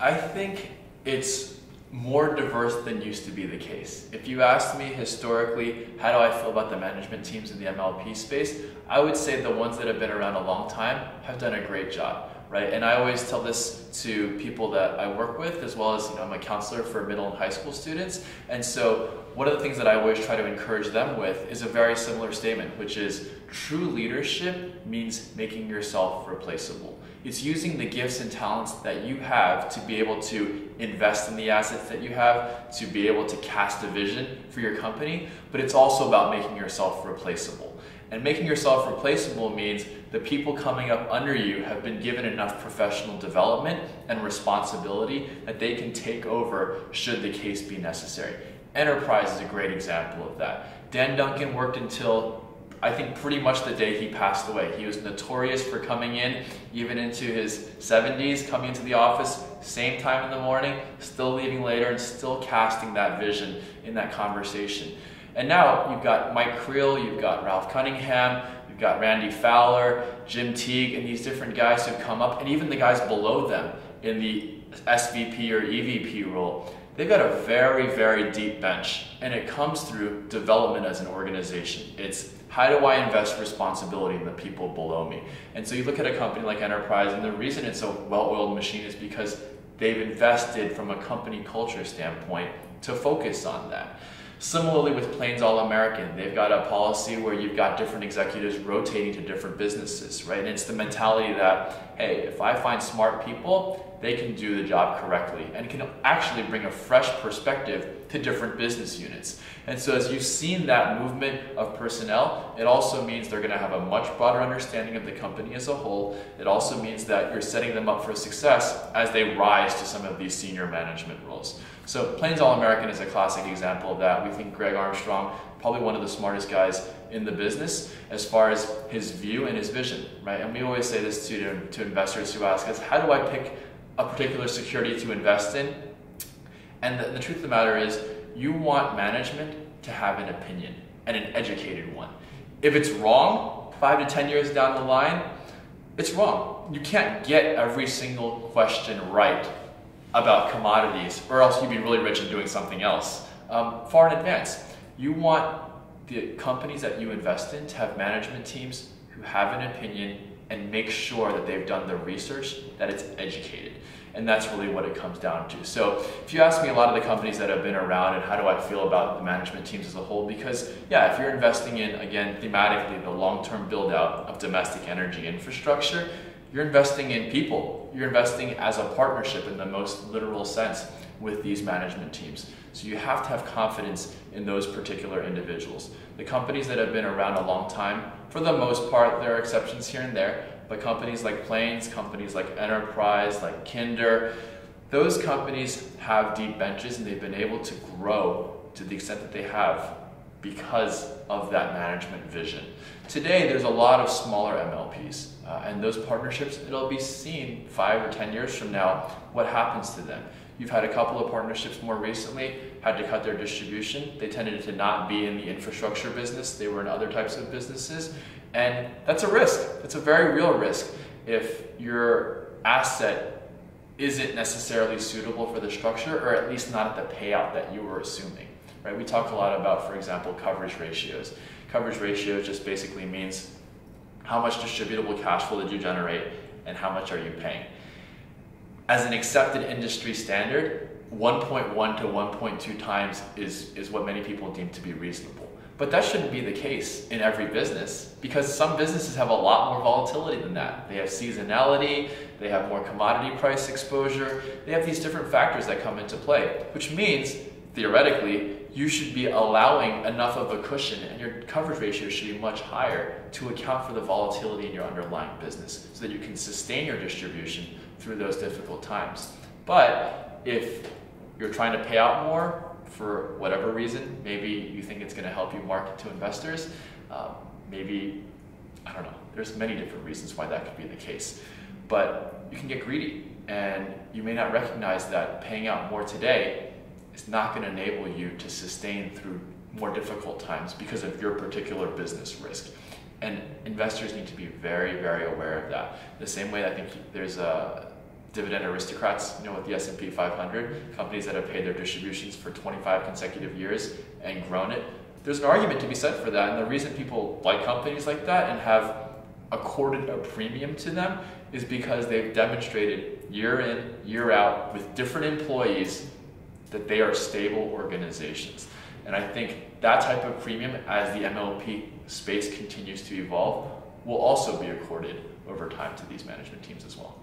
I think it's more diverse than used to be the case. If you asked me historically, how do I feel about the management teams in the MLP space, I would say the ones that have been around a long time have done a great job, right? And I always tell this to people that I work with, as well as, I'm a counselor for middle and high school students. And so one of the things that I always try to encourage them with is a very similar statement, which is true leadership means making yourself replaceable. It's using the gifts and talents that you have to be able to invest in the assets that you have, to be able to cast a vision for your company, but it's also about making yourself replaceable. And making yourself replaceable means the people coming up under you have been given enough professional development and responsibility that they can take over should the case be necessary. Enterprise is a great example of that. Dan Duncan worked until I think pretty much the day he passed away. He was notorious for coming in, even into his 70s, coming into the office, same time in the morning, still leaving later, and still casting that vision in that conversation. And now you've got Mike Creel, you've got Ralph Cunningham, you've got Randy Fowler, Jim Teague, and these different guys who've come up, and even the guys below them in the SVP or EVP role. They've got a very, very deep bench, and it comes through development as an organization. It's how do I invest responsibility in the people below me? And so you look at a company like Enterprise, and the reason it's a well-oiled machine is because they've invested from a company culture standpoint to focus on that. Similarly with Plains All-American, they've got a policy where you've got different executives rotating to different businesses, right? And it's the mentality that, hey, if I find smart people, they can do the job correctly and can actually bring a fresh perspective to different business units. And so as you've seen that movement of personnel, it also means they're gonna have a much broader understanding of the company as a whole. It also means that you're setting them up for success as they rise to some of these senior management roles. So Plains All-American is a classic example of that. We think Greg Armstrong, probably one of the smartest guys in the business as far as his view and his vision, right? And we always say this to investors who ask us, how do I pick a particular security to invest in? And the truth of the matter is, you want management to have an opinion, and an educated one. If it's wrong, 5 to 10 years down the line, it's wrong. You can't get every single question right about commodities, or else you'd be really rich in doing something else far in advance. You want the companies that you invest in to have management teams who have an opinion and make sure that they've done the research, that it's educated. And that's really what it comes down to. So if you ask me a lot of the companies that have been around and how do I feel about the management teams as a whole, because yeah, if you're investing in, again, thematically, the long-term build out of domestic energy infrastructure, you're investing in people. You're investing as a partnership in the most literal sense with these management teams. So you have to have confidence in those particular individuals. The companies that have been around a long time, for the most part, there are exceptions here and there, but companies like Plains, companies like Enterprise, like Kinder, those companies have deep benches and they've been able to grow to the extent that they have because of that management vision. Today, there's a lot of smaller MLPs, and those partnerships, it'll be seen 5 or 10 years from now what happens to them. You've had a couple of partnerships more recently, had to cut their distribution. They tended to not be in the infrastructure business. They were in other types of businesses. And that's a risk. It's a very real risk if your asset isn't necessarily suitable for the structure, or at least not at the payout that you were assuming, right? We talk a lot about, for example, coverage ratios. Coverage ratio just basically means how much distributable cash flow did you generate and how much are you paying. As an accepted industry standard, 1.1 to 1.2 times is what many people deem to be reasonable. But that shouldn't be the case in every business, because some businesses have a lot more volatility than that. They have seasonality, they have more commodity price exposure, they have these different factors that come into play, which means, theoretically, you should be allowing enough of a cushion, and your coverage ratio should be much higher to account for the volatility in your underlying business so that you can sustain your distribution through those difficult times. But if you're trying to pay out more for whatever reason, maybe you think it's going to help you market to investors, maybe, I don't know, there's many different reasons why that could be the case. But you can get greedy, and you may not recognize that paying out more today is not going to enable you to sustain through more difficult times because of your particular business risk. And investors need to be very, very aware of that. The same way I think there's dividend aristocrats, with the S&P 500, companies that have paid their distributions for 25 consecutive years and grown it. There's an argument to be said for that, and the reason people like companies like that and have accorded a premium to them is because they've demonstrated year in, year out with different employees that they are stable organizations. And I think that type of premium, as the MLP space continues to evolve, will also be accorded over time to these management teams as well.